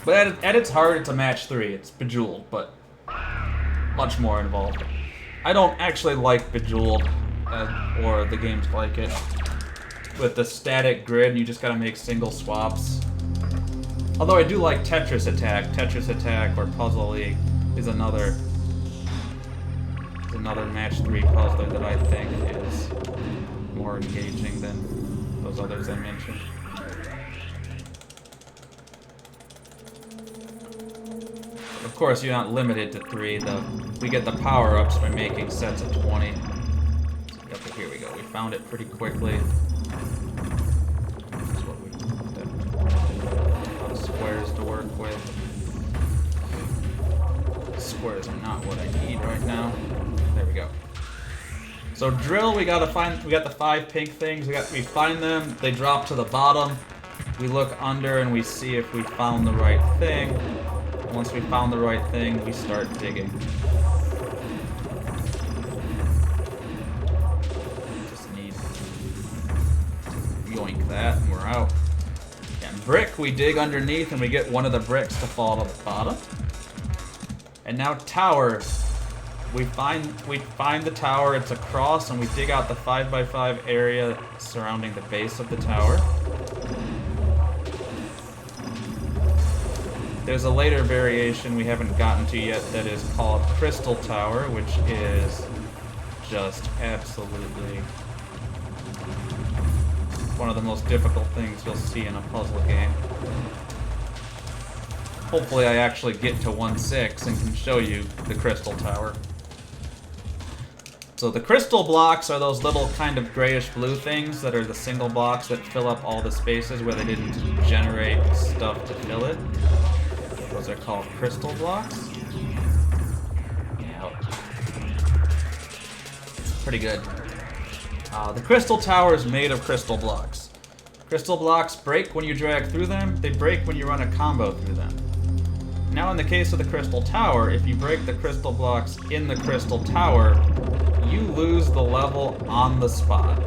But at its heart, it's a match 3. It's Bejeweled, but much more involved. I don't actually like Bejeweled, or the games like it. With the static grid, you just gotta make single swaps. Although I do like Tetris Attack. Tetris Attack or Puzzle League is another match 3 puzzler that I think is more engaging than those others I mentioned. Of course, you're not limited to 3, though. We get the power-ups by making sets of 20. So, here we go. We found it pretty quickly. This is what we a lot of squares to work with. Squares are not what I need right now. There we go. So drill, we got the 5 pink things. We find them. They drop to the bottom. We look under and we see if we found the right thing. Once we found the right thing, we start digging. Just need to yoink that, and we're out. And brick, we dig underneath, and we get one of the bricks to fall to the bottom. And now tower, we find the tower. It's a cross, and we dig out the 5x5 area surrounding the base of the tower. There's a later variation we haven't gotten to yet that is called Crystal Tower, which is just absolutely one of the most difficult things you'll see in a puzzle game. Hopefully I actually get to 1/6 and can show you the Crystal Tower. So the crystal blocks are those little kind of grayish blue things that are the single blocks that fill up all the spaces where they didn't generate stuff to fill it. Those are called crystal blocks. Yeah. It's pretty good. The crystal tower is made of crystal blocks. Crystal blocks break when you drag through them. They break when you run a combo through them. Now in the case of the crystal tower, if you break the crystal blocks in the crystal tower, you lose the level on the spot.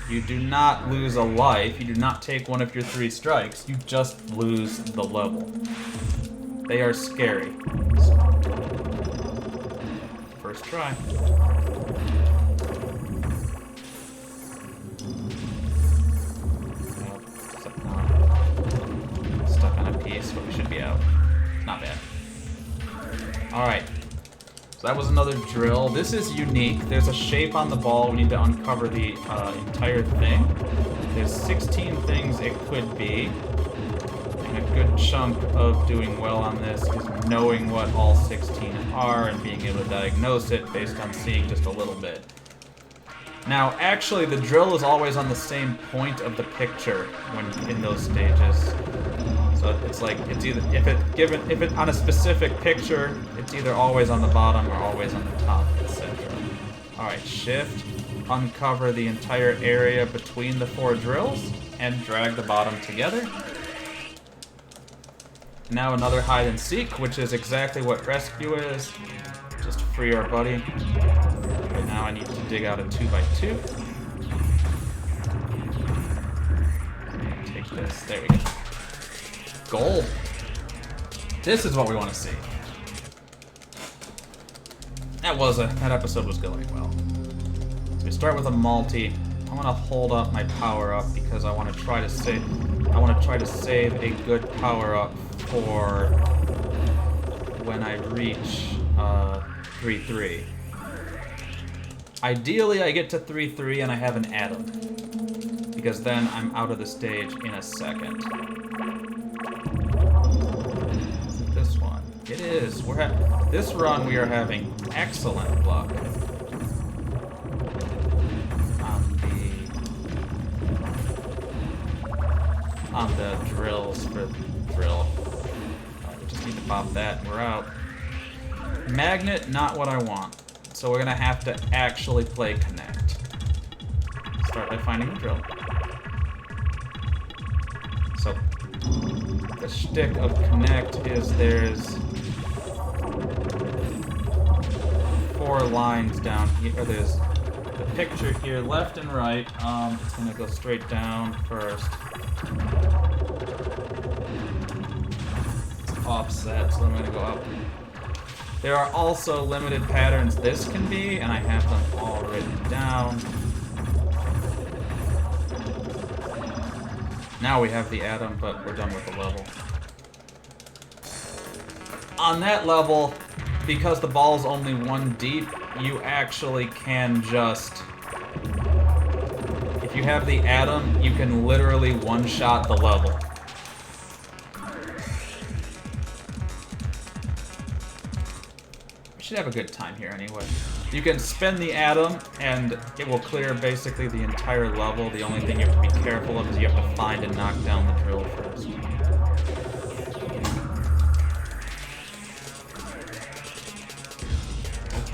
You do not lose a life, you do not take one of your 3 strikes, you just lose the level. They are scary. First try. Stuck on a piece, but we should be out. Not bad. Alright. So that was another drill. This is unique. There's a shape on the ball. We need to uncover the entire thing. There's 16 things it could be. And a good chunk of doing well on this is knowing what all 16 are and being able to diagnose it based on seeing just a little bit. Now, actually, the drill is always on the same point of the picture when in those stages. So it's like it's either if it on a specific picture, it's either always on the bottom or always on the top, etc. All right, shift, uncover the entire area between the 4 drills, and drag the bottom together. Now another hide and seek, which is exactly what rescue is. Just free our buddy. But now I need to dig out a 2x2. Take this. There we go. Gold. This is what we want to see. That episode was going well. So we start with a multi. I want to hold up my power up because I want to try to save. I want to try to save a good power up for when I reach 3-3. Ideally, I get to 3-3 and I have an atom, because then I'm out of the stage in a second. This one. It is. This run we are having excellent luck on the drills for drill. We just need to pop that and we're out. Magnet, not what I want. So we're gonna have to actually play connect. Start by finding the drill. So the shtick of connect is there's 4 lines down here. Or there's the picture here, left and right. It's gonna go straight down first. offset, so I'm gonna go up. There are also limited patterns this can be, and I have them all written down. Now we have the atom, but we're done with the level. On that level, because the ball's only 1 deep, you actually can just... If you have the atom, you can literally one-shot the level. We should have a good time here anyway. You can spin the atom, and it will clear basically the entire level. The only thing you have to be careful of is you have to find and knock down the drill first.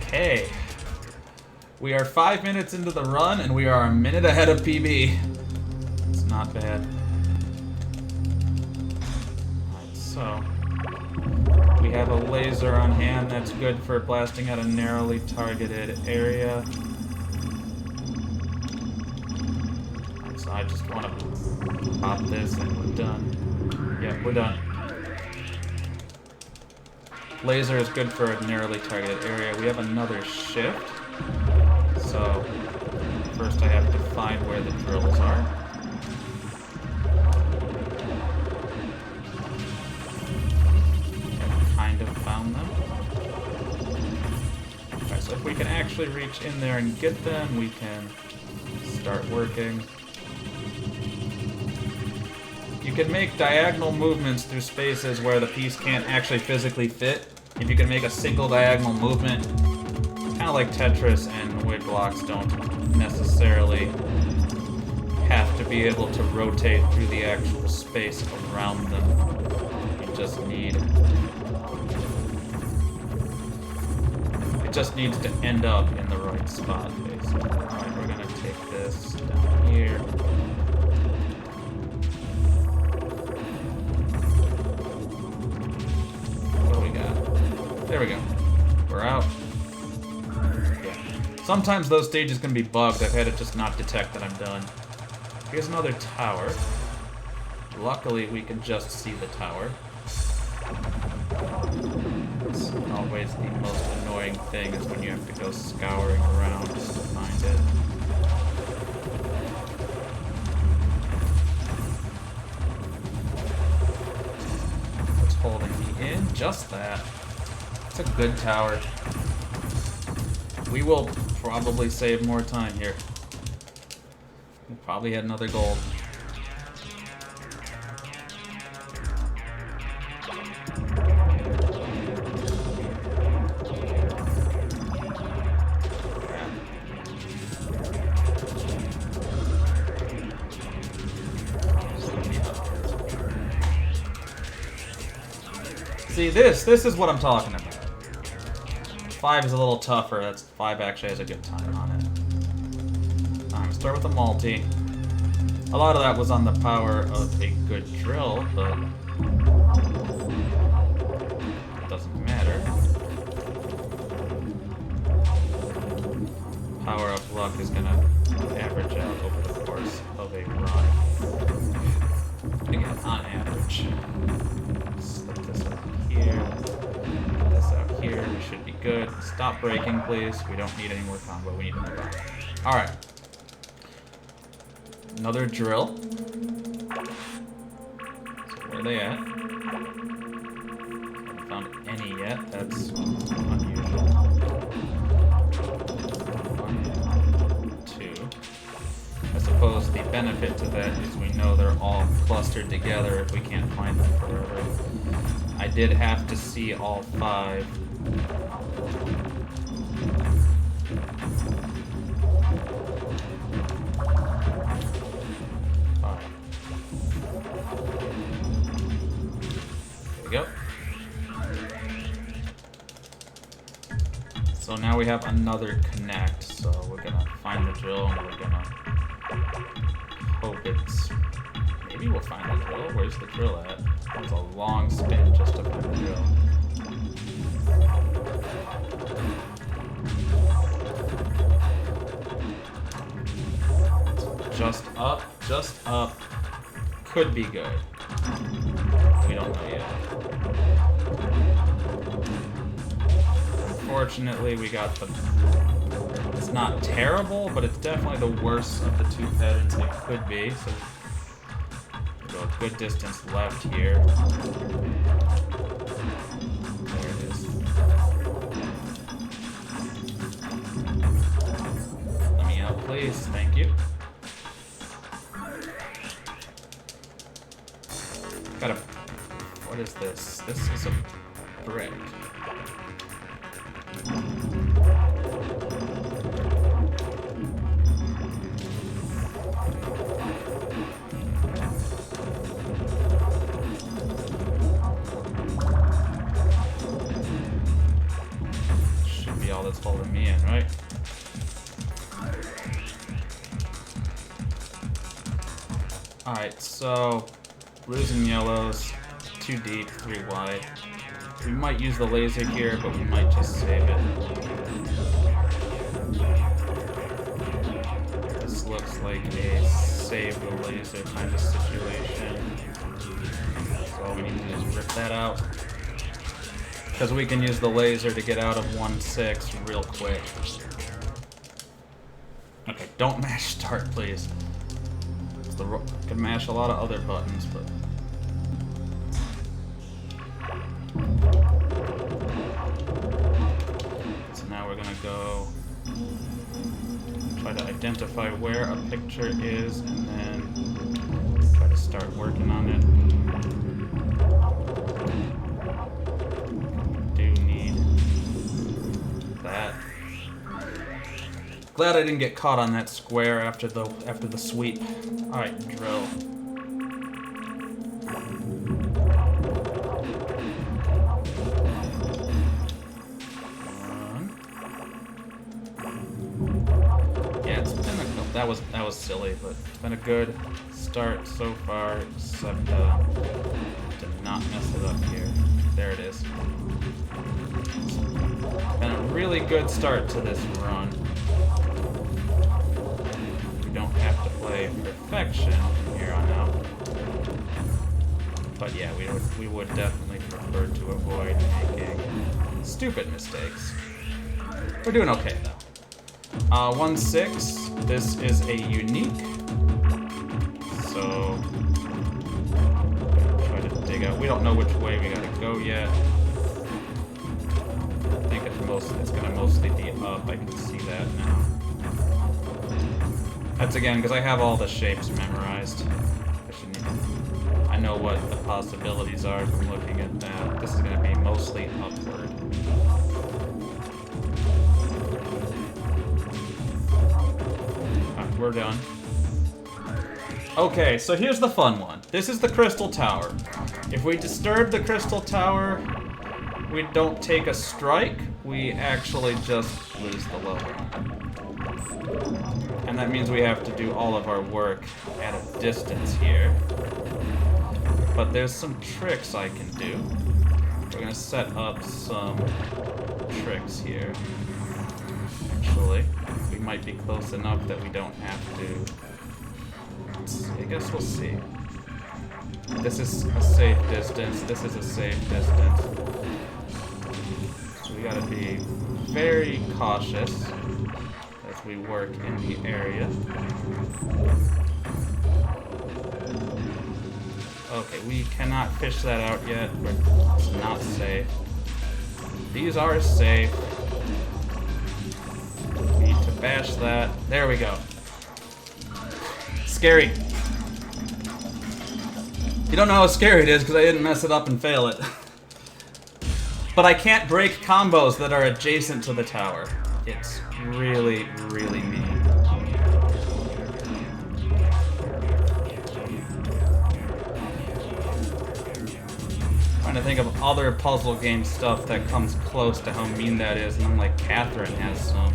Okay. We are 5 minutes into the run, and we are a minute ahead of PB. It's not bad. Alright, so... we have a laser on hand that's good for blasting at a narrowly targeted area. Alright, so I just want to pop this and we're done. Yeah, we're done. Laser is good for a narrowly targeted area. We have another shift. So, first I have to find where the drills are. I've kind of found them. Okay, so if we can actually reach in there and get them, we can start working. You can make diagonal movements through spaces where the piece can't actually physically fit. If you can make a single diagonal movement, kind of like Tetris, and wood blocks don't necessarily have to be able to rotate through the actual space around them. You just need... it just needs to end up in the right spot, basically. Alright, we're gonna take this down here. What do we got? There we go. We're out. Sometimes those stages can be bugged. I've had it just not detect that I'm done. Here's another tower. Luckily, we can just see the tower. It's always the most annoying thing is when you have to go scouring around just to find it. What's holding me in? Just that. It's a good tower. We will probably save more time here. We probably had another gold. See, this is what I'm talking about. 5 is a little tougher. That's 5 actually has a good time on it. Start with a multi. A lot of that was on the power of a good drill, but it doesn't matter. Power of luck is gonna average out over the course of a run. Again, on average. Slip this up here. This out here. We should be good. Stop braking, please. We don't need any more combo. We need to move on. Alright. Another drill. So where are they at? Haven't found any yet. That's unusual. 1, 2. I suppose the benefit to that is we know they're all clustered together if we can't find them forever. I did have to see all 5. Go. So now we have another connect, so we're gonna find the drill and we're gonna hope it's... maybe we'll find the drill. Where's the drill at? That's a long spin just to find the drill. Just up, just up. Could be good. We don't know yet. Unfortunately, we got the... It's not terrible, but it's definitely the worst of the two patterns it could be. So, go a good distance left here. There it is. Let me out, please. Thank you. Got a... What is this? This is a brick. Should be all that's holding me in, right? Alright, so blues and yellows, 2 deep, 3 wide. We might use the laser here, but we might just save it. This looks like a save the laser kind of situation. So all we need to do is rip that out. Because we can use the laser to get out of 1-6 real quick. Okay, don't mash start, please. I can mash a lot of other buttons, but... So now we're gonna go try to identify where a picture is and then try to start working on it. Do need that. Glad I didn't get caught on that square after the sweep. All right, drill. Yeah, it's been a that was silly, but it's been a good start so far, except to not mess it up here. There it is. It's been a really good start to this run. Don't have to play perfection from here on out. But yeah, we would definitely prefer to avoid making stupid mistakes. We're doing okay though. 1-6. This is a unique. So try to dig out. We don't know which way we gotta go yet. I think it's gonna mostly be up. I can see that now. That's again because I have all the shapes memorized. I know what the possibilities are from looking at that. This is going to be mostly upward. Alright, we're done. Okay, so here's the fun one. This is the crystal tower. If we disturb the crystal tower, we don't take a strike. We actually just lose the level. And that means we have to do all of our work at a distance here. But there's some tricks I can do. We're gonna set up some tricks here. Actually, we might be close enough that we don't have to. I guess we'll see. This is a safe distance. This is a safe distance. So we gotta be very cautious as we work in the area. Okay, we cannot fish that out yet. It's not safe. These are safe. We need to bash that. There we go. Scary. You don't know how scary it is because I didn't mess it up and fail it. But I can't break combos that are adjacent to the tower. It's really, really mean. Trying to think of other puzzle game stuff that comes close to how mean that is, and I'm like, Catherine has some.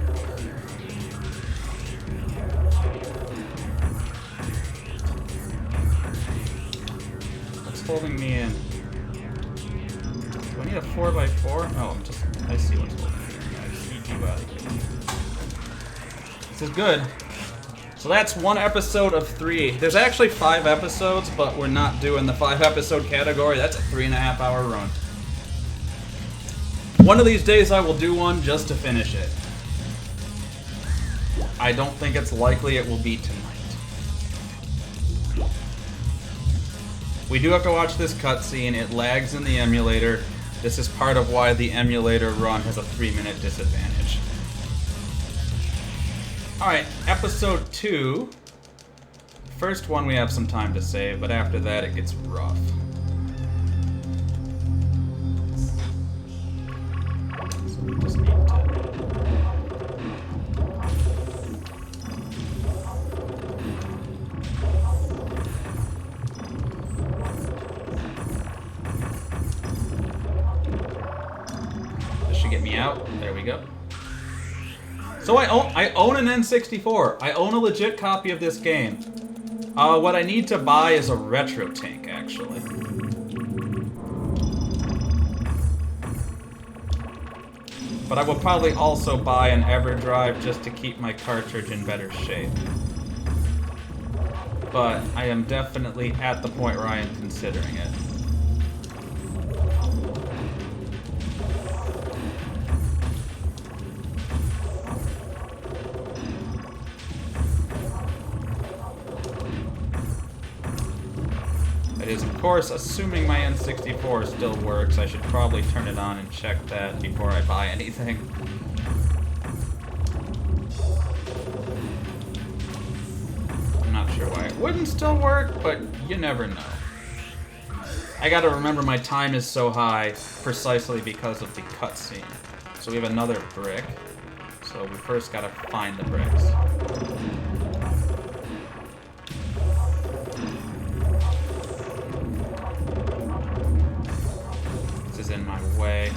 What's holding me in? Do I need a 4x4? Oh, I see what's holding me in. I see you out of here. This is good. So that's 1 episode of 3. There's actually 5 episodes, but we're not doing the 5-episode category. That's a 3.5-hour run. One of these days I will do one just to finish it. I don't think it's likely it will be tonight. We do have to watch this cutscene. It lags in the emulator. This is part of why the emulator run has a 3-minute disadvantage. Alright, episode 2. First one we have some time to save, but after that it gets rough. So we just need to... This should get me out. There we go. So I own an N64. I own a legit copy of this game. What I need to buy is a retro tank, actually. But I will probably also buy an EverDrive just to keep my cartridge in better shape. But I am definitely at the point where I am considering it. Is, of course, assuming my N64 still works. I should probably turn it on and check that before I buy anything. I'm not sure why it wouldn't still work, but you never know. I gotta remember my time is so high precisely because of the cutscene. So we have another brick. So we first gotta find the bricks. In my way.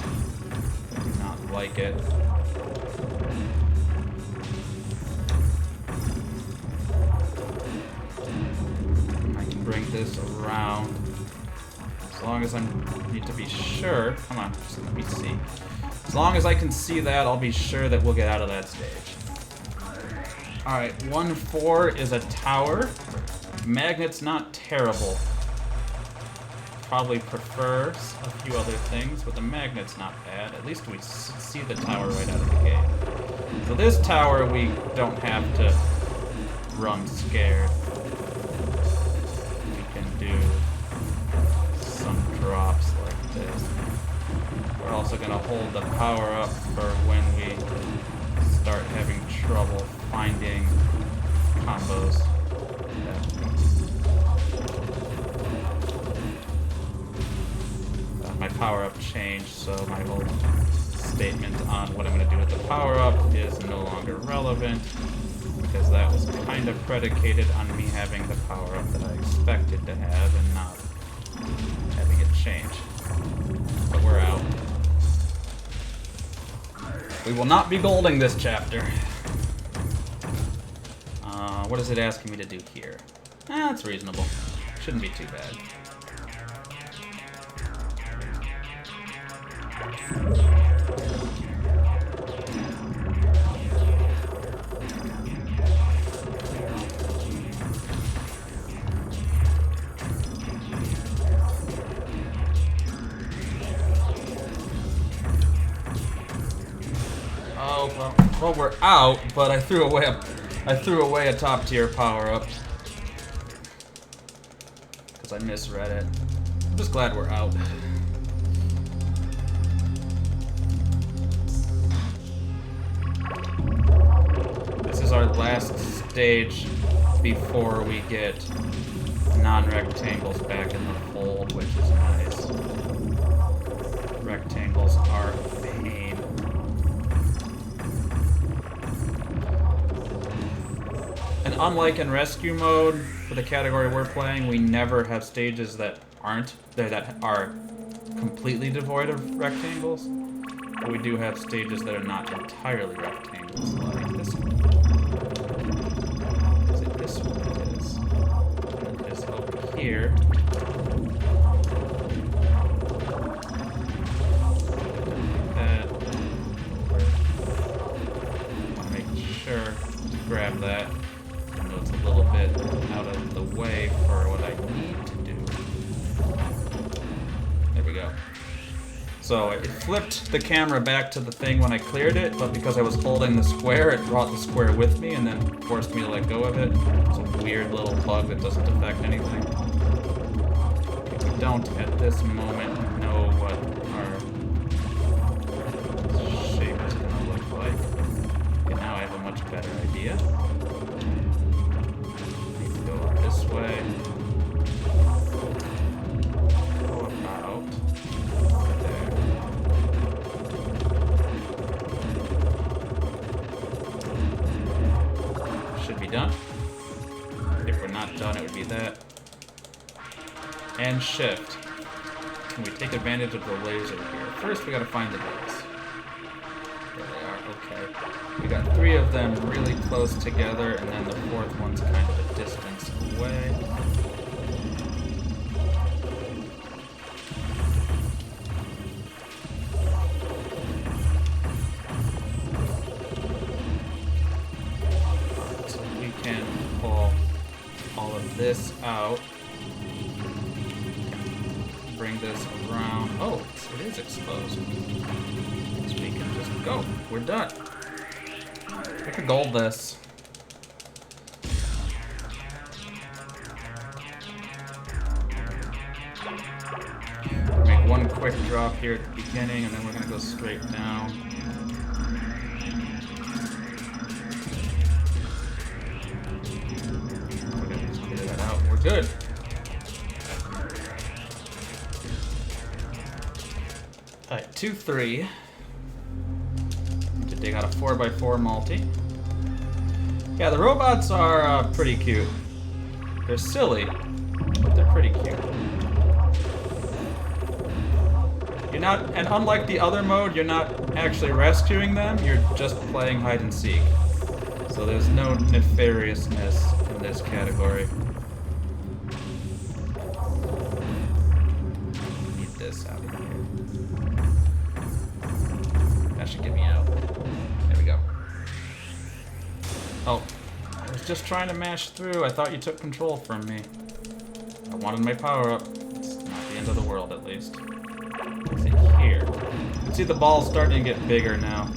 I do not like it. I can bring this around. As long as I need to be sure. Come on, just let me see. As long as I can see that, I'll be sure that we'll get out of that stage. Alright, 1-4 is a tower. Magnet's not terrible. Probably prefer a few other things, but the magnet's not bad. At least we see the tower right out of the gate. So this tower, we don't have to run scared. We can do some drops like this. We're also going to hold the power up for when we start having trouble finding combos. My power-up changed, so my whole statement on what I'm going to do with the power-up is no longer relevant, because that was kind of predicated on me having the power-up that I expected to have and not having it change. But we're out. We will not be golding this chapter. What is it asking me to do here? That's reasonable. Shouldn't be too bad. Oh, well, we're out, but I threw away a top-tier power-up because I misread it. I'm just glad we're out. This is our last stage before we get non-rectangles back in the fold, which is nice. Rectangles are a pain. And unlike in rescue mode, for the category we're playing, we never have stages that aren't there, that are completely devoid of rectangles. But we do have stages that are not entirely rectangles, like this one. Is it this one? It is. It is over here. That. I want to make sure to grab that. And those So it flipped the camera back to the thing when I cleared it, but because I was holding the square, it brought the square with me and then forced me to let go of it. It's a weird little bug that doesn't affect anything. We don't, at this moment, know what our shape is going to look like. Okay, now I have a much better idea. Need to go up this way. Done. If we're not done, it would be that. And shift. Can we take advantage of the laser here? First, we gotta find the doors. There they are, okay. We got 3 of them really close together, and then the 4th one's kind of a distance away. This out. Bring this around. Oh, it is exposed. So we can just go. We're done. I could gold this. Make one quick drop here at the beginning, and then we're gonna go straight down. Good. Alright, 2-3. Need to dig out a 4x4 multi. Yeah, the robots are pretty cute. They're silly, but they're pretty cute. You're not, and unlike the other mode, you're not actually rescuing them, you're just playing hide and seek. So there's no nefariousness in this category. Out of here. That should get me out. There we go. Oh, I was just trying to mash through. I thought you took control from me. I wanted my power up. It's not the end of the world, at least. What's in here? See, the ball's starting to get bigger now.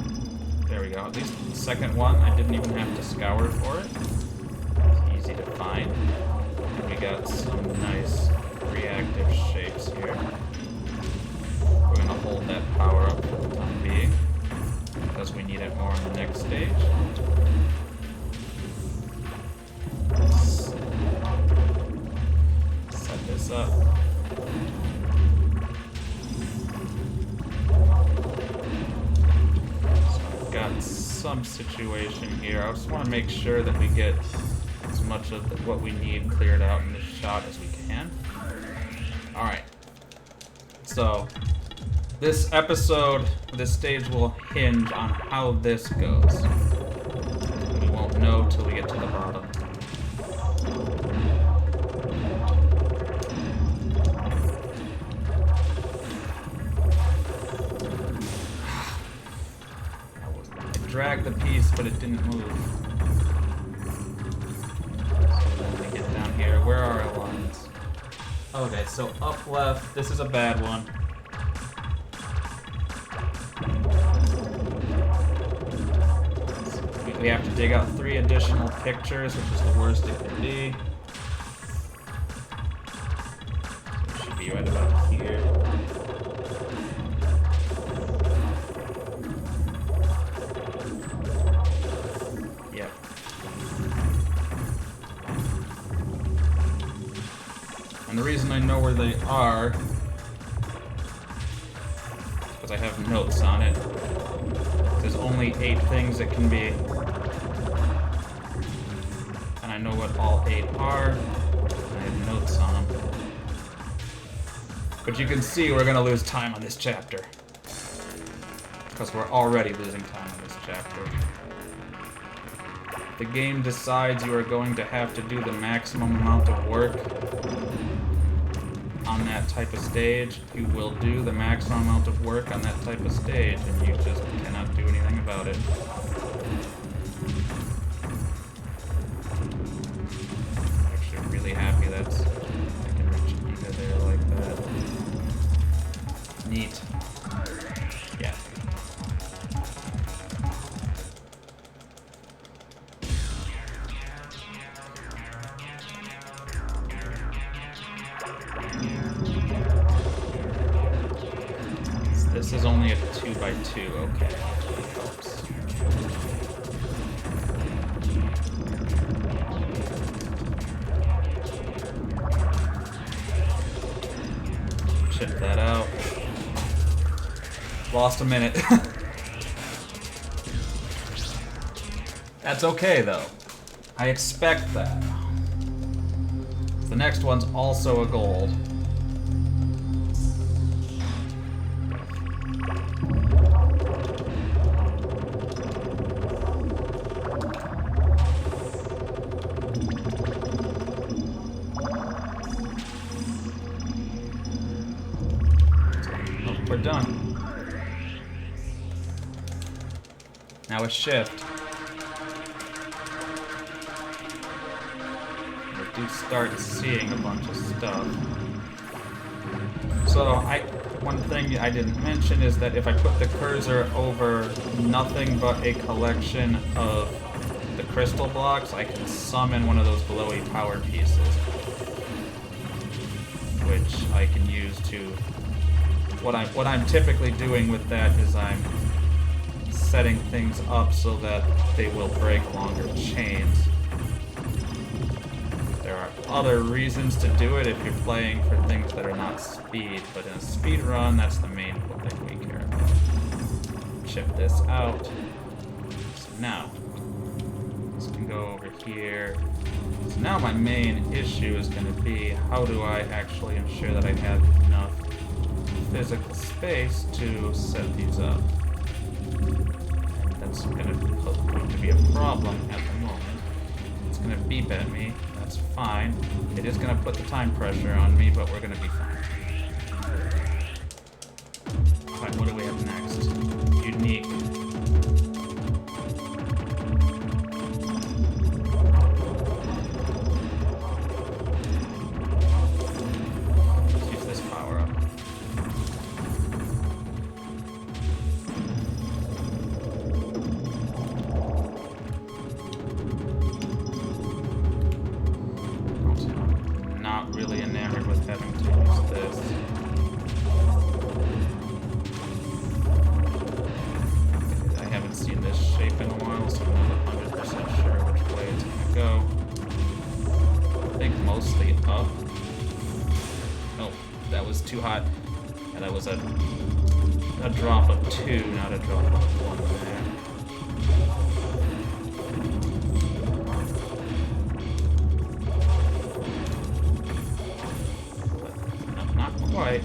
There we go. At least the second one, I didn't even have to scour for it. It's easy to find. And we got some nice reactive shapes here. We're going to hold that power up for the time being, because we need it more on the next stage. Set this up. So I've got some situation here. I just want to make sure that we get as much of what we need cleared out in this shot as we can. Alright. So this episode, this stage will hinge on how this goes. We won't know till we get to the bottom. I dragged the piece, but it didn't move. So then we get down here. Where are our lines? Okay, so up left, this is a bad one. We have to dig out 3 additional pictures, which is the worst it could be. So it should be right about here. Yep. And the reason I know where they are is because I have notes on it. There's only 8 things it can be. And I know what all 8 are. And I have notes on them. But you can see we're gonna lose time on this chapter. Because we're already losing time on this chapter. The game decides you are going to have to do the maximum amount of work on that type of stage. You will do the maximum amount of work on that type of stage, and you just cannot do anything about it. I'm actually really happy that I can reach either there like that. Neat. This is only a 2x2, okay. That helps. Chip that out. Lost a minute. That's okay, though. I expect that. The next one's also a gold. Oh, we're done. Now a shift. We do start seeing a bunch of stuff. So one thing I didn't mention is that if I put the cursor over nothing but a collection of the crystal blocks, I can summon one of those glowy power pieces, which I can use to. What I'm typically doing with that is I'm setting things up so that they will break longer chains. There are other reasons to do it if you're playing for things that are not speed, but in a speed run, that's the main thing we care about. Chip this out. So now, this can go over here. So now my main issue is going to be, how do I actually ensure that I have enough physical space to set these up? And that's going to be a problem at the moment. It's going to beep at me. That's fine. It is going to put the time pressure on me, but we're going to be fine. Alright, what do we have next? Unique. Let's use this power up. Really enamored with having to use this. I haven't seen this shape in a while, so I'm not 100% sure which way it's gonna go. I think mostly up. Oh, that was too hot. And that was a drop of 2, not a drop of 1 there. Quite.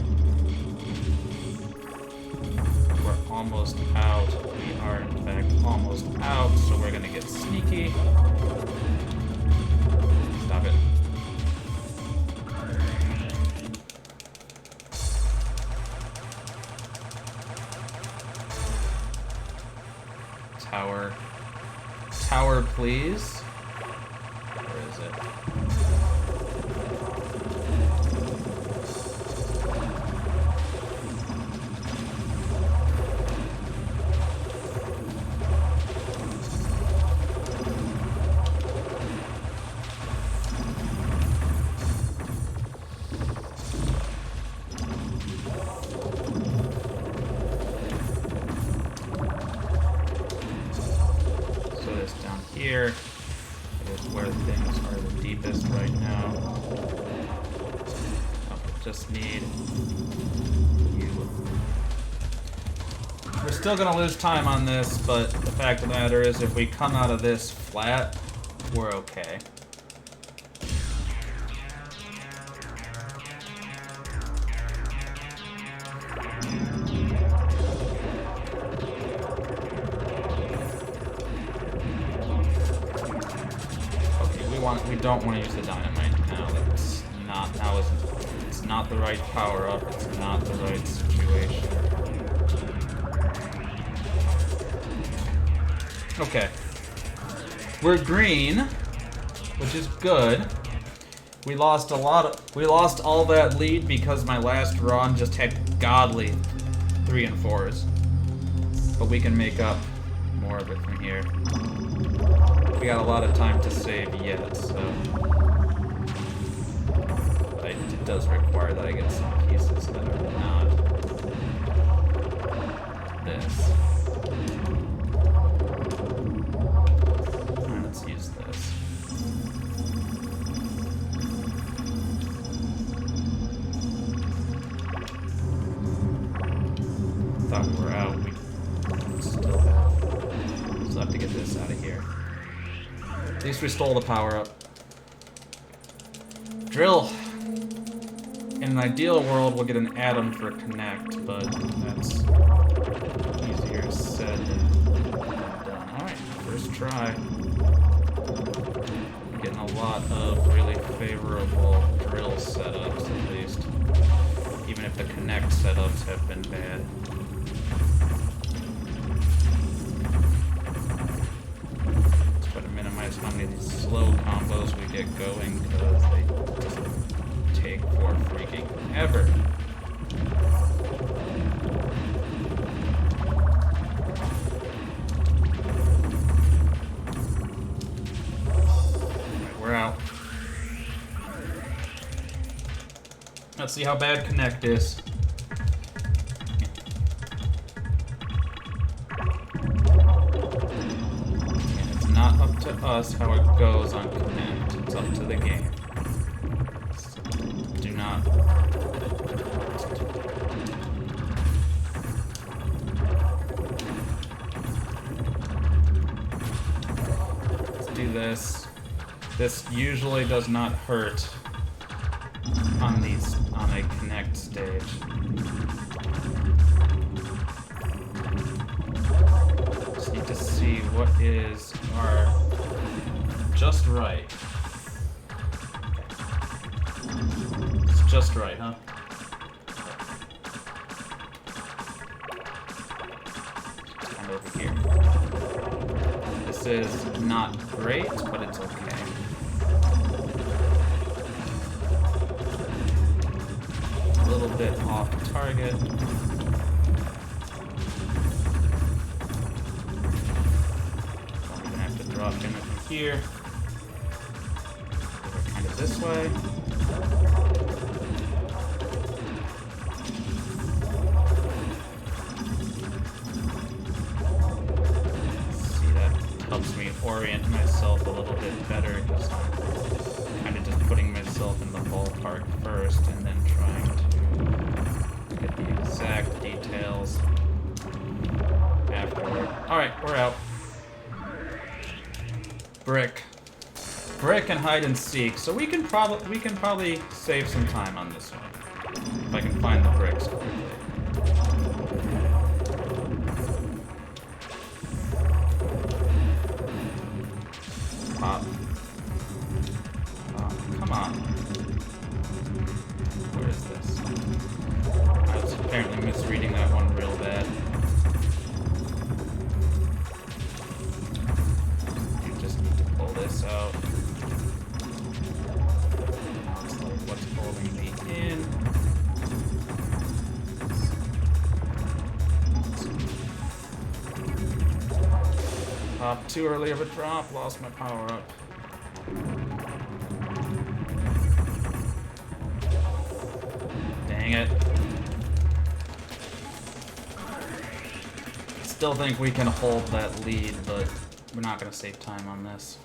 We're almost out. We are, in fact, almost out, so we're gonna get sneaky. Stop it. Tower. Tower, please. Where is it? Here. It is where things are the deepest right now. Oh, just need you. We're still gonna lose time on this, but the fact of the matter is, if we come out of this flat, we're okay. We don't want to use the dynamite now. That's not now. It's not the right power up. It's not the right situation. Okay, we're green, which is good. We lost all that lead because my last run just had godly 3 and 4s, but we can make up more of it from here. We got a lot of time to save yet, so it does require that I get some pieces that are not this. Alright, let's use this. Thought we were out. We still have to get this out of here. At least we stole the power up. Drill. In an ideal world, we'll get an atom for connect, but that's easier said than done. Alright, first try. Getting a lot of really favorable drill setups, at least. Even if the connect setups have been bad. Let's try to minimize how many slow combos we get going, because they just take for freaking ever. Alright, we're out. Let's see how bad connect is. And it's not up to us how it goes on connect. It's up to the game. So do not. Let's do this. This usually does not hurt on a connect stage. Just need to see what is our just right. It's just right, huh? And over here. This is not great, but it's okay. A little bit off target. I'm gonna have to drop in from here. Kind of this way. See, that helps me orient myself a little bit better, because I'm kind of just putting myself in the ballpark first and then trying to get the exact details afterward. Alright, we're out. Brick. Brick and hide and seek. So we can probably save some time on this one. If I can find the bricks quickly. Pop. Oh, come on. Where is this? I was apparently misreading that one real bad. You just need to pull this out. It's like what's holding me in. Pop too early of a drop, lost my power up. Dang it. Still think we can hold that lead, but we're not going to save time on this.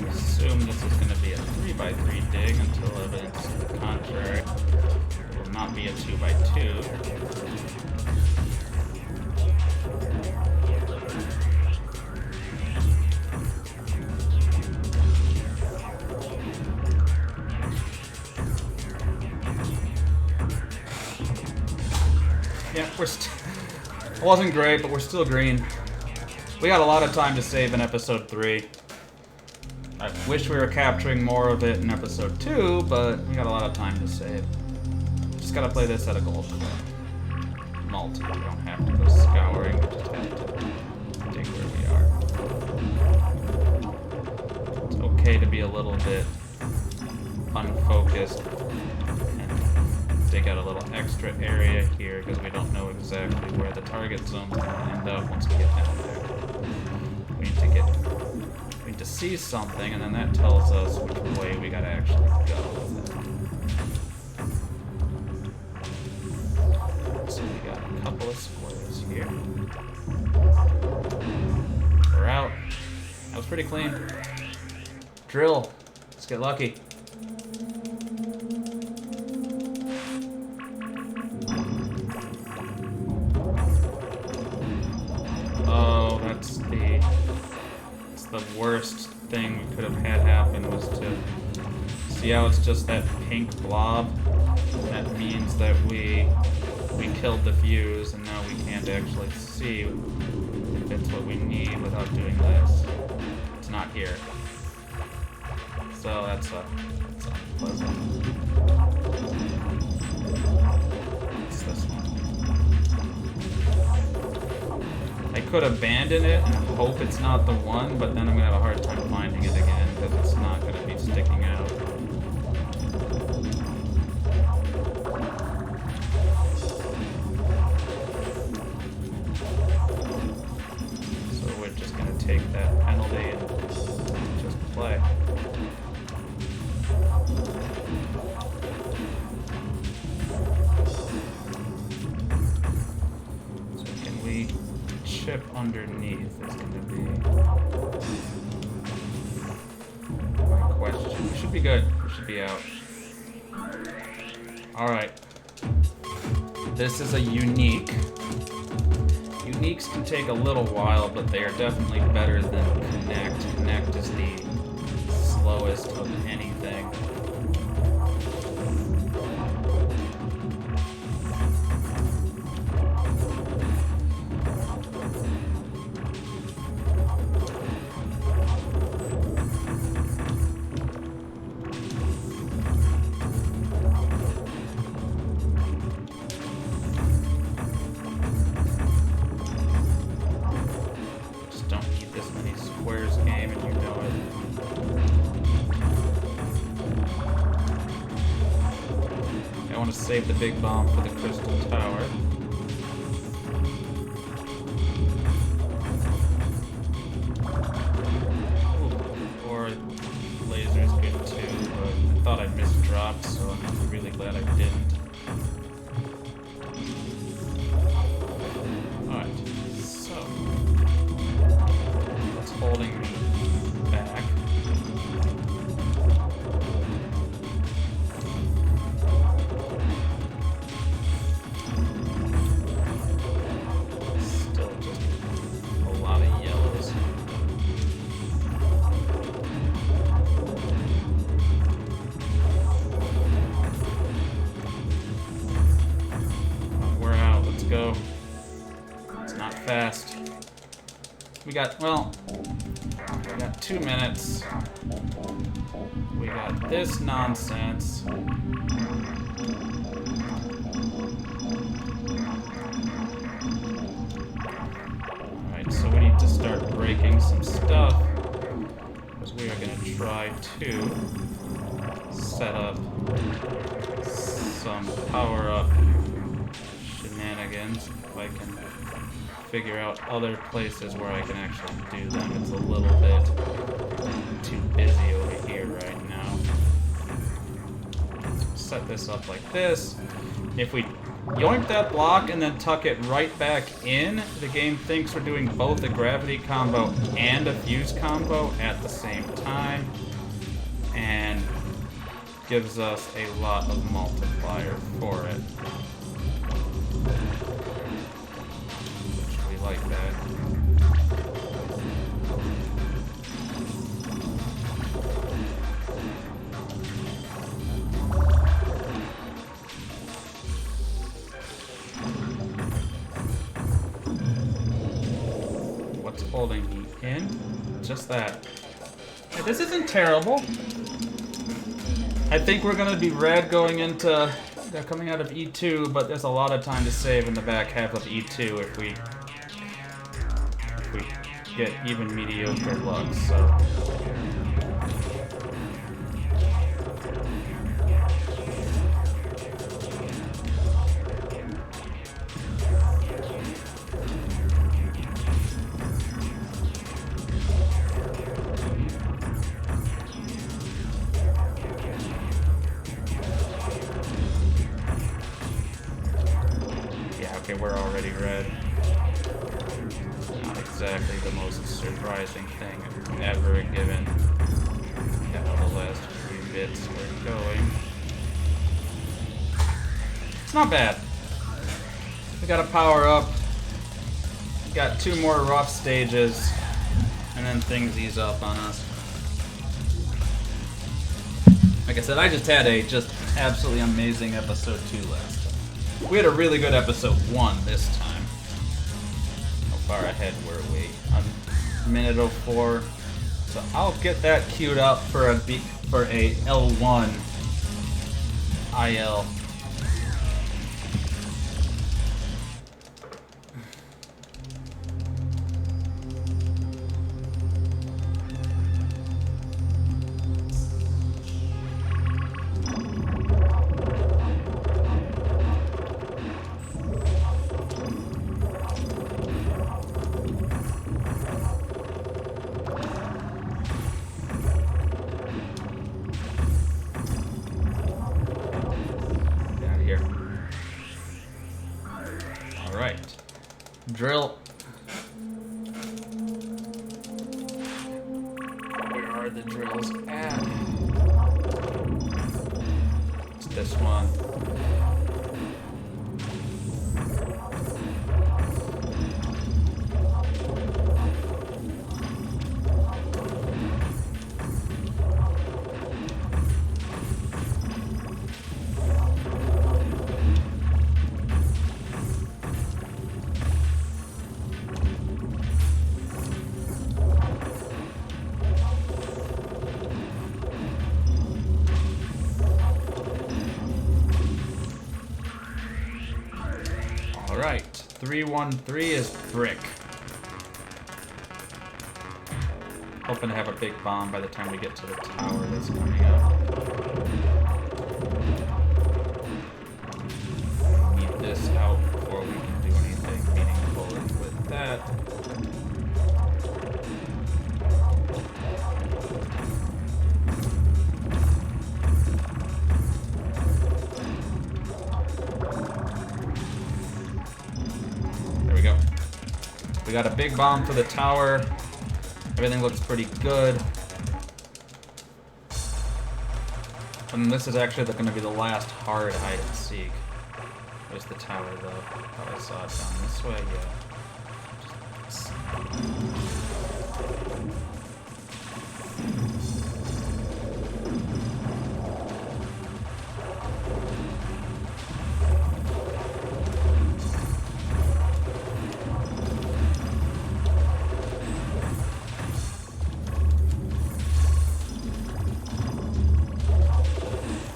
Assume this is going to be a 3x3 dig until evidence to the contrary. It will not be a 2x2. Yeah, it wasn't great, but we're still green. We got a lot of time to save in episode 3. I wish we were capturing more of it in episode 2, but we got a lot of time to save. Just gotta play this at a gold club. Multi, we don't have to go scouring, we just have to dig where we are. It's okay to be a little bit unfocused and dig out a little extra area here, because we don't know exactly where the target zone's gonna end up once we get down there. We need to see something, and then that tells us which way we gotta actually go with it. So we got a couple of squares here. We're out. That was pretty clean. Drill. Let's get lucky. Oh, that's the worst thing we could have had happen was to see how it's just that pink blob. That means that we killed the fuse, and now we can't actually see if it's what we need without doing this. It's not here. So that's unpleasant. It's this one. I could abandon it and hope it's not the one, but then I'm gonna have a hard time finding it again because it's not gonna be sticking out. So we're just gonna take that penalty and just play. So can we chip underneath is going to be my question. We should be good. We should be out. Alright. This is a unique. Uniques can take a little while, but they are definitely better than Connect. Connect is the slowest of anything. Game and you know it. I want to save the big bomb for the crystal tower. Ooh, or laser's good too, but I thought I misdropped, so I'm really glad I didn't. Alright, so what's holding me back? Still just a lot of yellows. We're out, let's go. It's not fast. We got 2 minutes. We got this nonsense. Alright, so we need to start breaking some stuff, because we are going to try to set up some power-up shenanigans, if I can figure out other places where I can actually do them. It's a little bit too busy over here right now. Set this up like this. If we yoink that block and then tuck it right back in, the game thinks we're doing both a gravity combo and a fuse combo at the same time, and gives us a lot of multiplier for it. Like that. What's holding me in? Just that. Hey, this isn't terrible. I think we're gonna be red going into coming out of E2, but there's a lot of time to save in the back half of E2 if we get even mediocre luck, so. Okay, we're already red. Not exactly the most surprising thing ever given how the last few bits were going. It's not bad. We got a power up. We got 2 more rough stages, and then things ease up on us. Like I said, I just had a absolutely amazing episode 2 last time. We had a really good episode 1 this time. How far ahead were we? On minute 04. So I'll get that queued up for a L1 IL. Drill. Where are the drills at? It's this one. Alright, 313 is brick. Hoping to have a big bomb by the time we get to the tower that's coming up. Need this out before we can do anything meaningful with that. We got a big bomb for the tower. Everything looks pretty good. And this is actually going to be the last hard hide and seek. There's the tower, though. Oh, I saw it down this way.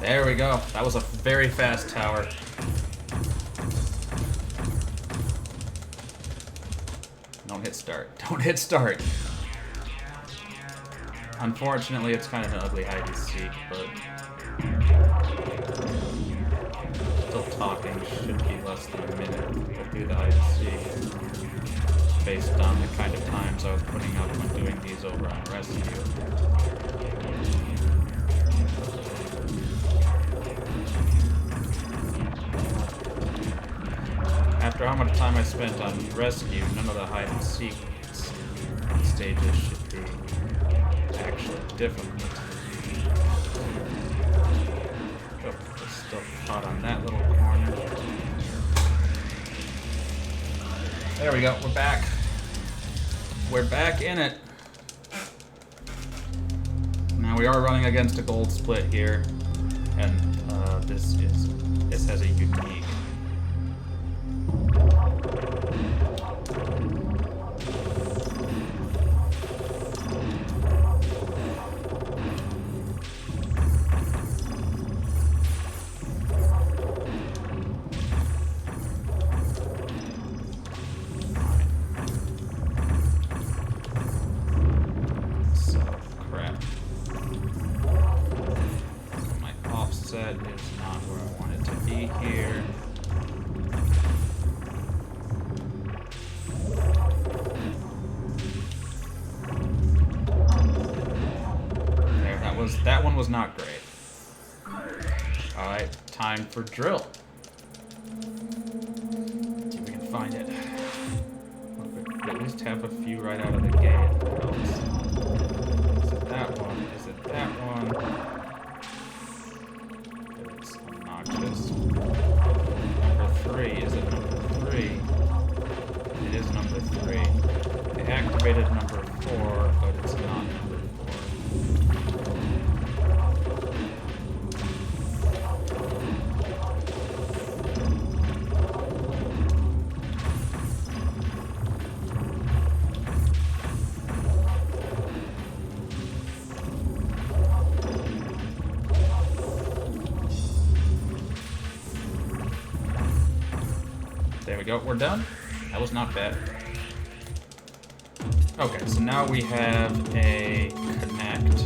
There we go. That was a very fast tower. Don't hit start. Don't hit start. Unfortunately, it's kind of an ugly hide-and-seek, but still talking. Should be less than a minute. We'll do the hide-and-seek based on the kind of times I was putting up when doing these over on Rescue. After how much time I spent on Rescue, none of the hide-and-seek stages should be actually difficult. Oh, just still caught on that little corner. There we go, we're back. We're back in it. Now we are running against a gold split here, and this has a unique. That one was not great. Alright, time for drill. find it. At least have a few right out of the gate. That helps. Is it that one? Is it that one? It's obnoxious. Number 3. Is it number 3? It is number 3. I activated number 4, but it's not number 4. There we go, we're done. That was not bad. Okay, so now we have a connect.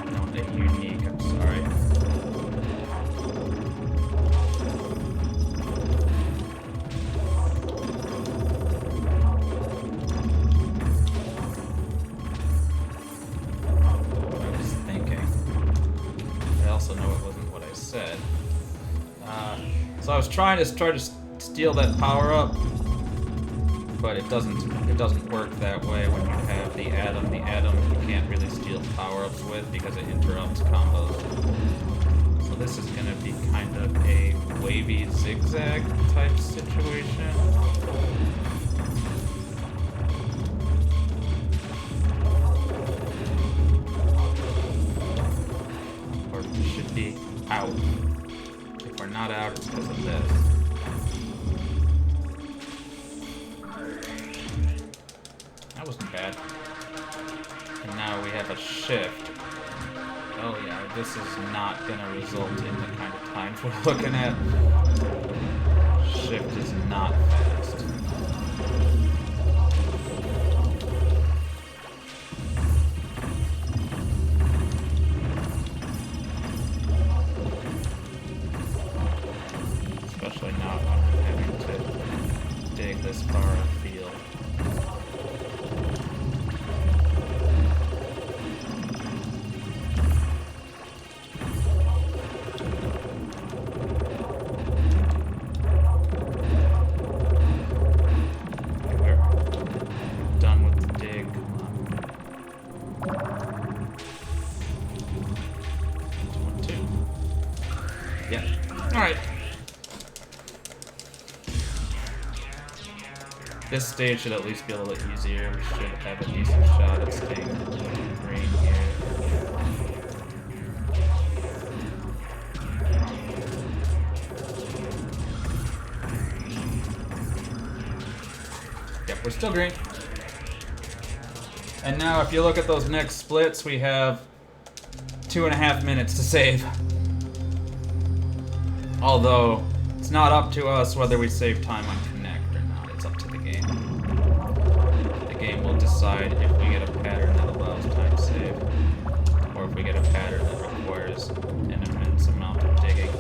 No, a unique, I'm sorry. What I was thinking. I also know it wasn't what I said. So I was trying to steal that power up, but it doesn't work that way when you have the atom. The atom you can't really steal power ups with because it interrupts combos. So this is gonna be kind of a wavy zigzag type situation. Or we should be out. If we're not out, it's because of this. That wasn't bad. And now we have a shift. Oh yeah, this is not gonna result in the kind of times we're looking at. Shift is not fast. Especially not when I'm having to dig this far afield. Yeah. Alright. This stage should at least be a little easier. We should have a decent shot at staying green here. Yep, we're still green. And now if you look at those next splits, we have 2.5 minutes to save. Although, it's not up to us whether we save time on Connect or not. It's up to the game. The game will decide if we get a pattern that allows time save, or if we get a pattern that requires an immense amount of digging.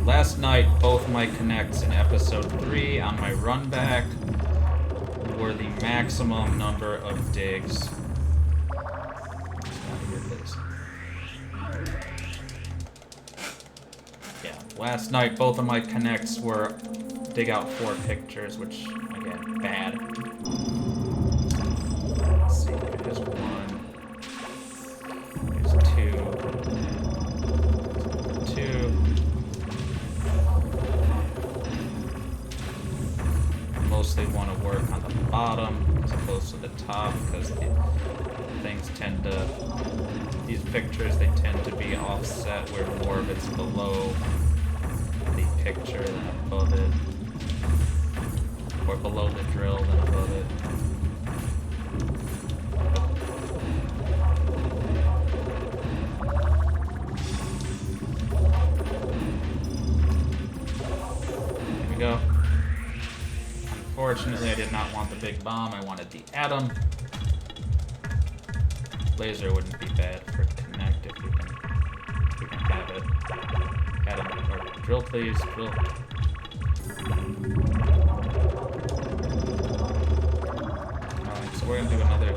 Last night, both my Connects in episode 3 on my run back were the maximum number of digs. Last night, both of my Connects were dig out 4 pictures, which, again, bad. Let's see, there's 1. There's 2. 2. Mostly want to work on the bottom as opposed to the top, because things tend to, these pictures, they tend to be offset where more of it's below the picture than above it, or below the drill than above it. There we go. Unfortunately, I did not want the big bomb, I wanted the atom. Laser wouldn't be bad for Connect if we can have it. Atom, or drill please, drill. Alright, so we're gonna do another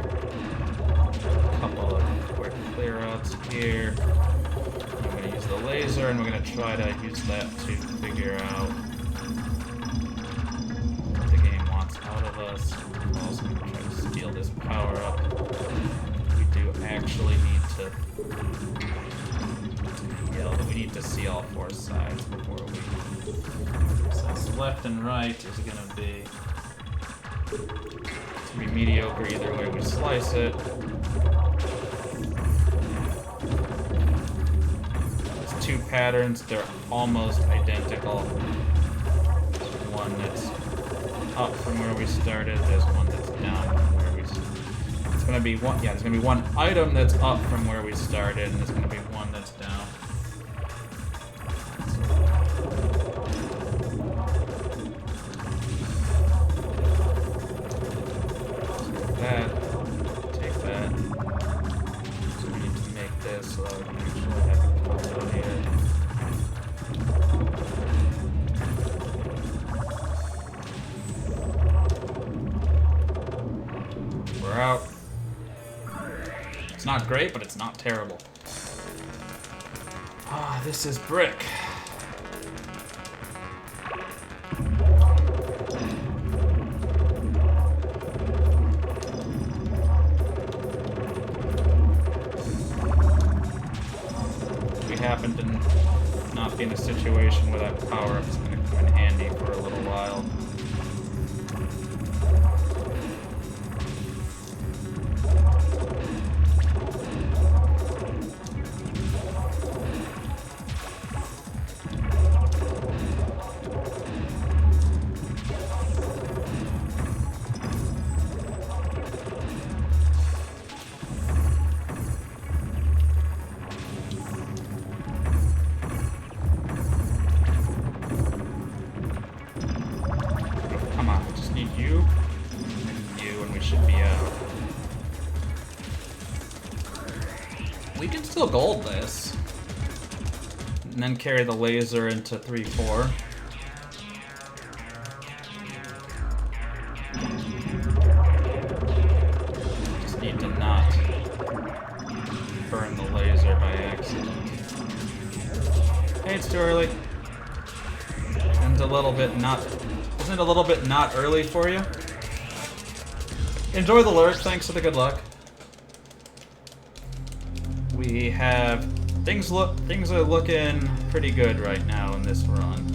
couple of quick clear outs here. I'm gonna use the laser and we're gonna try to use that to figure out all four sides before we... So left and right is gonna be... It's gonna be mediocre either way we slice it. There's two patterns, they're almost identical. There's one that's up from where we started, there's one that's down from where we started. It's gonna be one, yeah, there's gonna be one item that's up from where we started, and there's gonna be one that's down. Take that. So we need to make this so that we can actually have it come down here. We're out. It's not great, but it's not terrible. Ah, this is brick. Happen to not be in a situation where that power-up is going to come in handy for a little while. We can still gold this. And then carry the laser into 3-4. Just need to not burn the laser by accident. Hey, it's too early. And a little bit not... Isn't it a little bit not early for you? Enjoy the lurk, thanks for the good luck. We have things are looking pretty good right now in this run.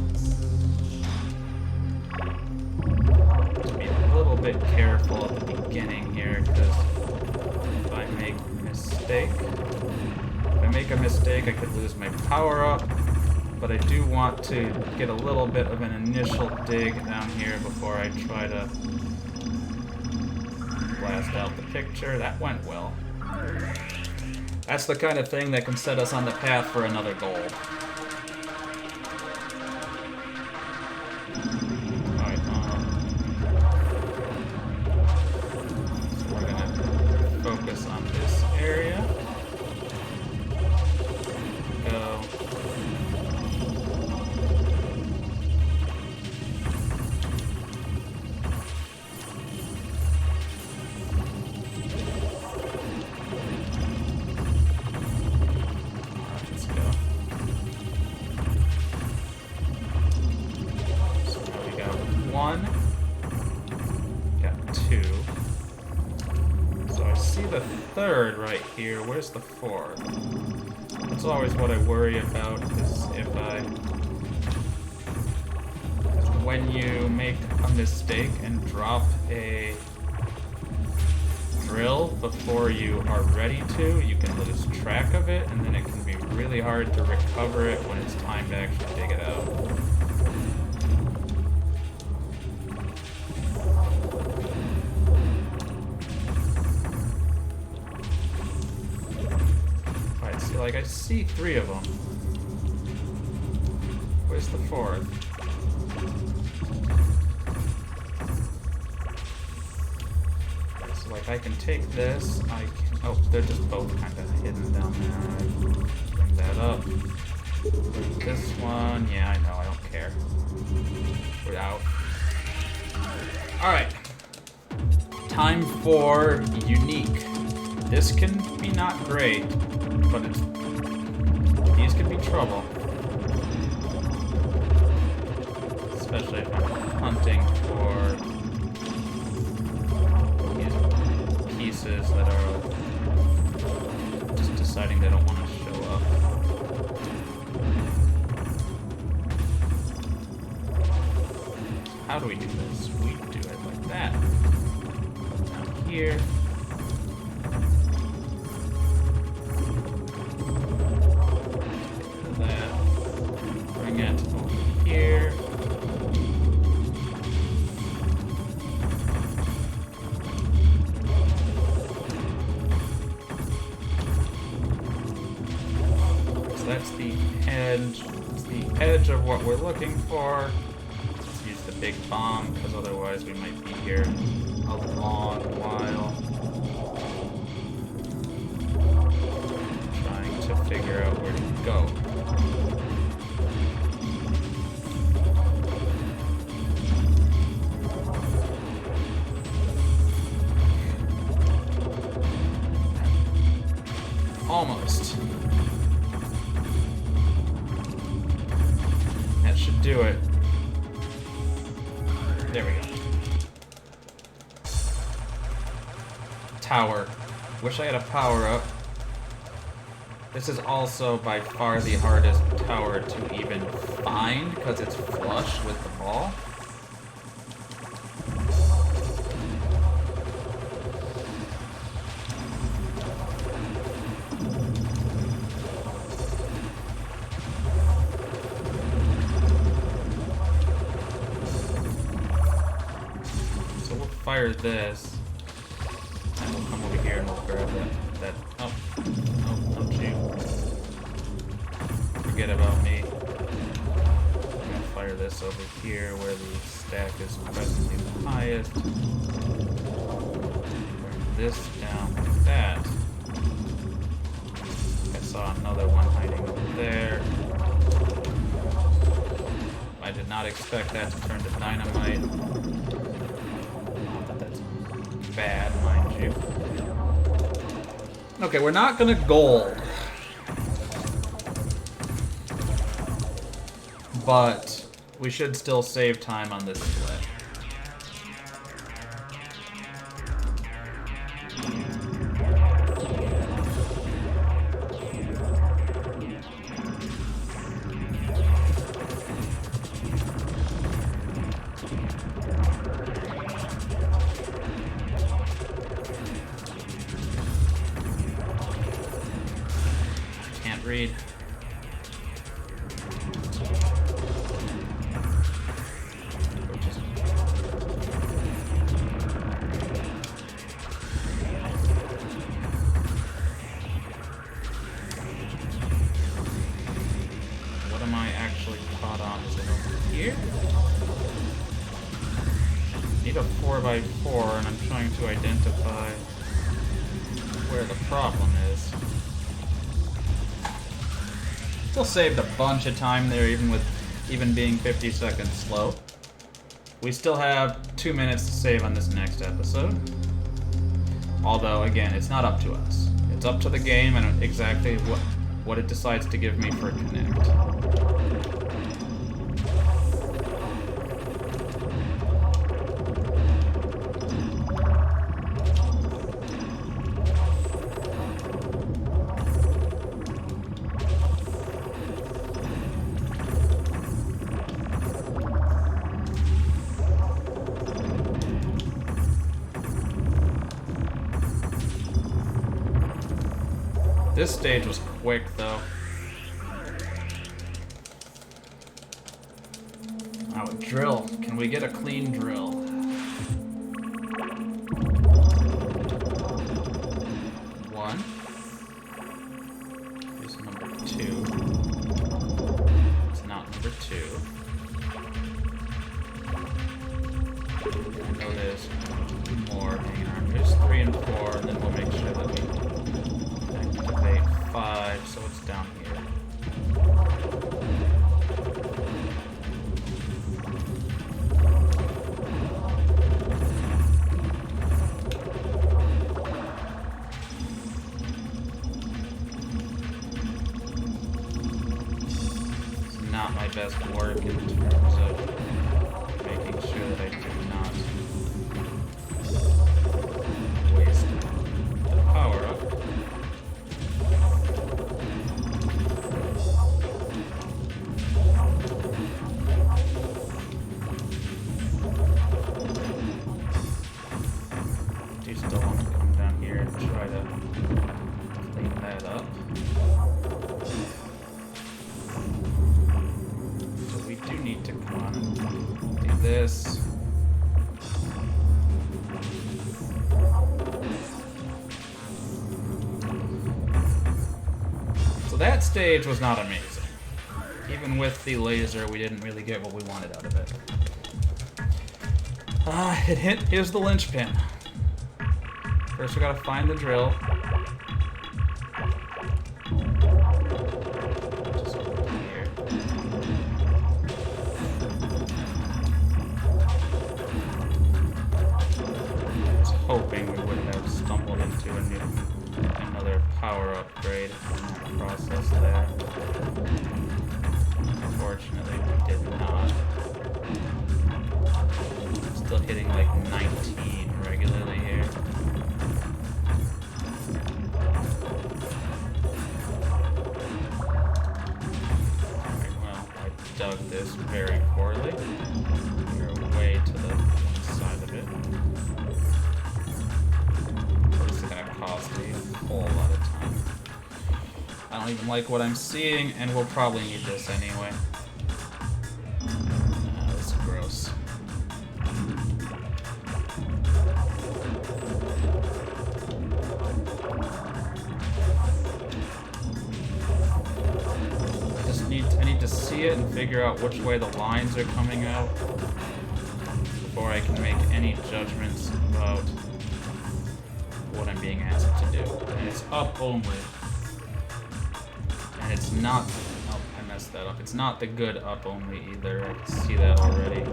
Be a little bit careful at the beginning here, because if I make a mistake, I could lose my power up. But I do want to get a little bit of an initial dig down here before I try to blast out the picture. That went well. That's the kind of thing that can set us on the path for another goal. Alright, so we're gonna focus on this area. Go. Third right here. Where's the fourth? That's always what I worry about, is when you make a mistake and drop a drill before you are ready to, you can lose track of it, and then it can be really hard to recover it when it's time to actually dig it out. Like, I see 3 of them. Where's the 4th? So, like, I can take this, I can... Oh, they're just both kind of hidden down there. I bring that up. Bring this one. Yeah, I know, I don't care. We're out. Alright. Time for unique. This can be not great, but these could be trouble. Especially if I'm hunting for these pieces that are just deciding they don't want to show up. do we do this? We do it like that. Down here. That. Bring it over here. So that's the edge. It's the edge of what we're looking for. Let's use the big bomb, because otherwise we might be here a long while. Trying to figure out where to go. Almost. That should do it. There we go. Tower. Wish I had a power up. This is also by far the hardest tower to even find because it's flush with the ball. So we'll fire this. And we'll come over here and we'll grab that. Oh, don't you. Forget about me. I'm gonna fire this over here where the stack is presently the highest. Bring this down like that. I saw another one hiding over there. I did not expect that to turn to dynamite. Not that that's bad, mind you. Okay, we're not gonna gold. But we should still save time on this split. Can't read. What am I actually caught on? Is it over here? Need a 4x4 and I'm trying to identify where the problem is. Still saved a bunch of time there, even being 50 seconds slow. We still have 2 minutes to save on this next episode. Although, again, it's not up to us. It's up to the game and exactly what it decides to give me for a connect. This stage was quick, though. Now a drill. Can we get a clean drill? One. Here's number 2. It's not number 2. I know there's more hanging around. There's 3 and 4, and then we'll make sure that we activate 5, so it's down here. It's not my best work in terms of making sure that I do not waste the power up. still want to come down here and try to clean that up. So we do need to come on and do this. So that stage was not amazing. Even with the laser, we didn't really get what we wanted out of it. Here's the linchpin. First we gotta find the drill. Just over here. I was hoping we wouldn't have stumbled into another power upgrade in that process there. Unfortunately, we did not. Still hitting like 19 regularly here. Alright, well, I dug this very poorly. We're way to the side of it. This is gonna cost me a whole lot of time. I don't even like what I'm seeing, and we'll probably need this anyway. This is gross. I need to see it and figure out which way the lines are coming out before I can make any judgments about what I'm being asked to do. And it's up only. And it's not... Oh, I messed that up. It's not the good up only either. I can see that already.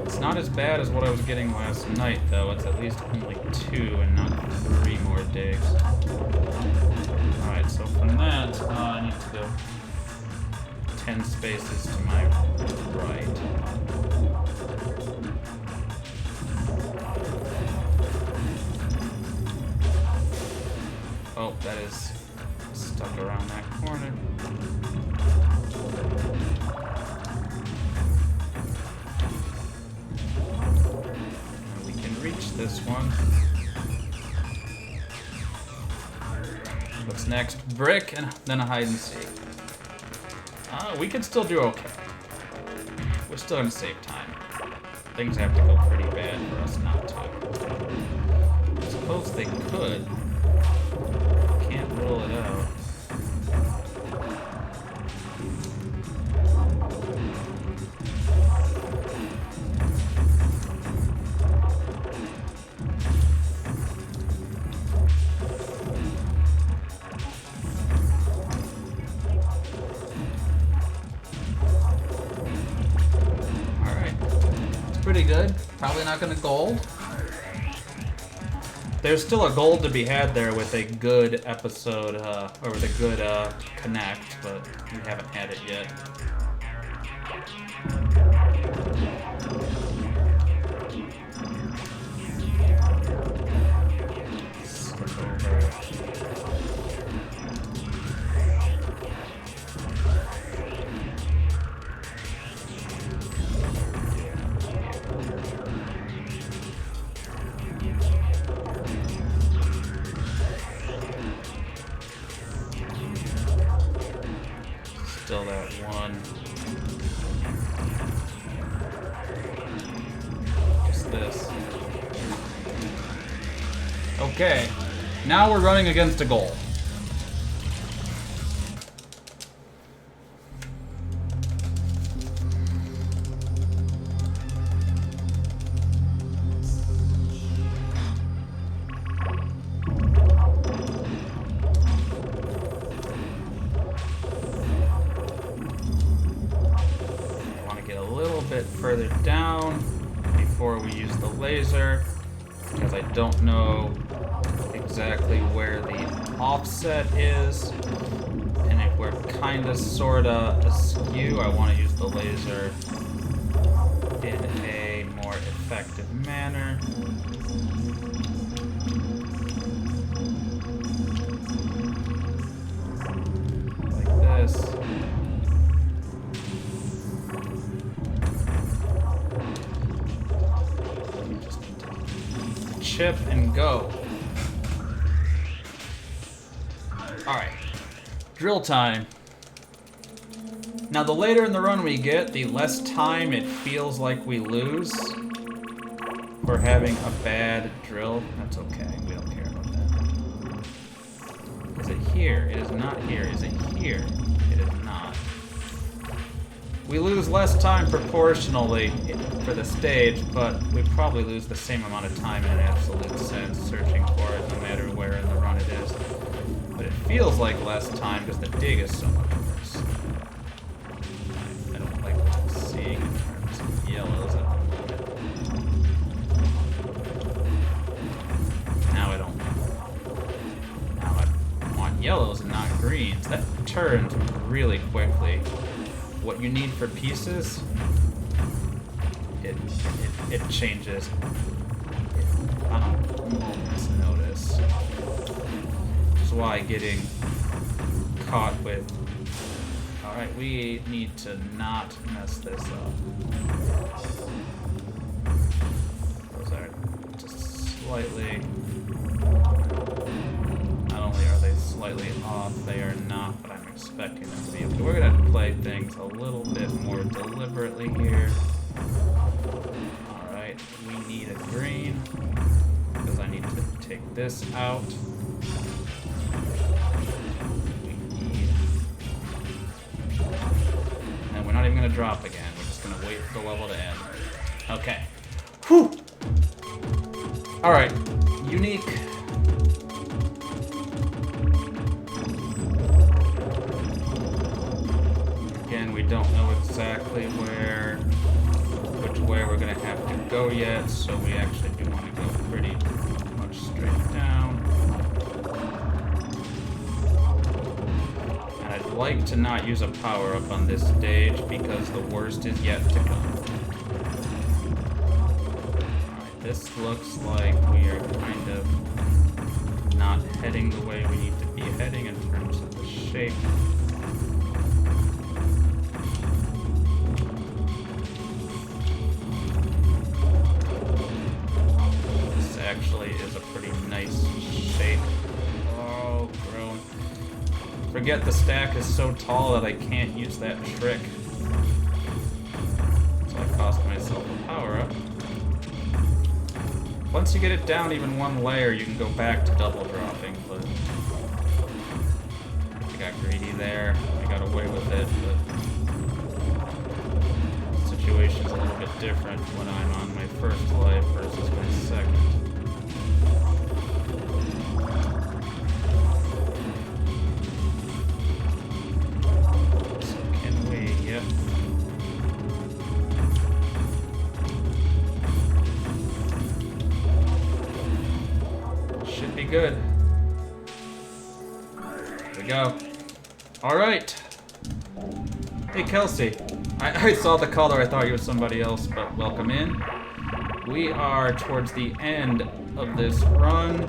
It's not as bad as what I was getting last night, though. It's at least only 2 and not 3 more digs. Alright, so from that, I need to go 10 spaces to my right. Oh, that is stuck around that corner. And we can reach this one. What's next? Brick, and then a hide and seek. We can still do okay. We're still gonna save time. Things have to go pretty bad for us not to. I suppose they could. Can't rule it out. Pretty good. Probably not gonna gold. There's still a gold to be had there with a good episode, or with a good connect, but we haven't had it yet. Still that one. Just this. Okay. Now we're running against a goal. Further down before we use the laser, because I don't know exactly where the offset is, and if we're kind of sort of askew, I want to use the laser in a more effective manner. Like this. chip and go. Alright. Drill time. Now, the later in the run we get, the less time it feels like we lose for having a bad drill. That's okay. We don't care about that. Is it here? It is not here. Is it here? It is not. We lose less time proportionally for the stage, but we probably lose the same amount of time in an absolute sense searching for it, no matter where in the run it is. But it feels like less time because the dig is so much worse. I don't like what I'm seeing in terms of yellows at the moment. Now I don't. Now I want yellows and not greens. That turns really quickly. What you need for pieces, it changes on a moment's notice. Which is why getting caught with, alright, we need to not mess this up. Those are just slightly, not only are they slightly off, they are not, but I'm expecting them to be. Okay, we're going to play things a little bit more deliberately here. Alright, we need a green, because I need to take this out. We need... And we're not even going to drop again, we're just going to wait for the level to end. Okay. Whew! Alright, unique... We don't know exactly which way we're going to have to go yet, so we actually do want to go pretty much straight down. And I'd like to not use a power-up on this stage because the worst is yet to come. Alright, this looks like we are kind of not heading the way we need to be heading in terms of the shape. Actually is a pretty nice shape. Oh, grown. Forget the stack is so tall that I can't use that trick. So I cost myself a power-up. Once you get it down even one layer, you can go back to double dropping, but I got greedy there. I got away with it, but the situation's a little bit different when I'm on my first life versus my second. Should be good. There we go. Alright. Hey, Kelsey. I saw the color, I thought you were somebody else, but welcome in. We are towards the end of this run,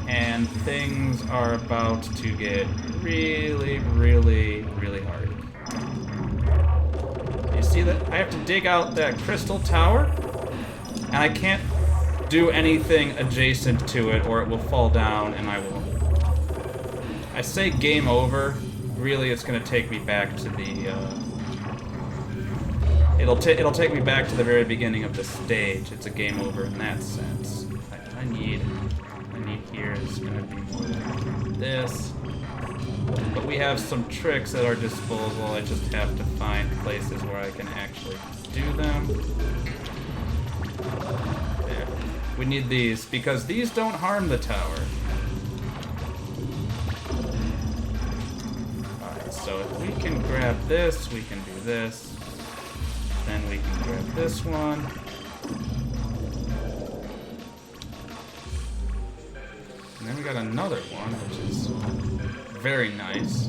and things are about to get really, really, really hard. You see that? I have to dig out that crystal tower, and I can't do anything adjacent to it or it will fall down and I will... I say game over, really it's going to take me back to the... It'll take me back to the very beginning of the stage. It's a game over in that sense. I need here is going to be more like this. But we have some tricks at our disposal. I just have to find places where I can actually do them. There. We need these, because these don't harm the tower. Alright, so if we can grab this, we can do this. Then we can grab this one. And then we got another one, which is very nice.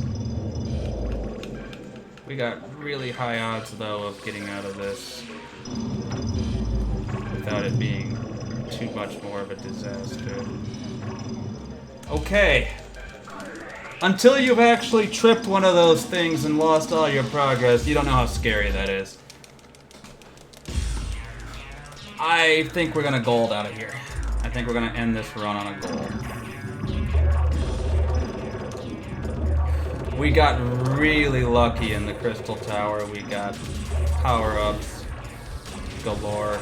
We got really high odds, though, of getting out of this without it being too much more of a disaster. Okay. Until you've actually tripped one of those things and lost all your progress, you don't know how scary that is. I think we're gonna gold out of here. I think we're gonna end this run on a goal. We got really lucky in the Crystal Tower. We got power-ups galore.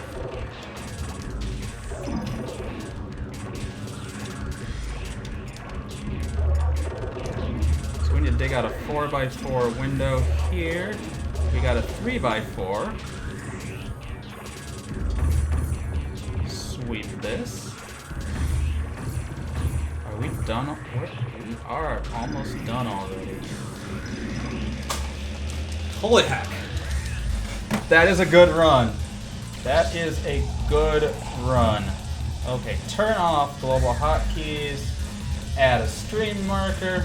So we need to dig out a 4x4 window here. We got a 3x4. Sweep this. Are we done? We are almost done already. Holy heck. That is a good run. That is a good run. Okay, turn off global hotkeys. Add a stream marker.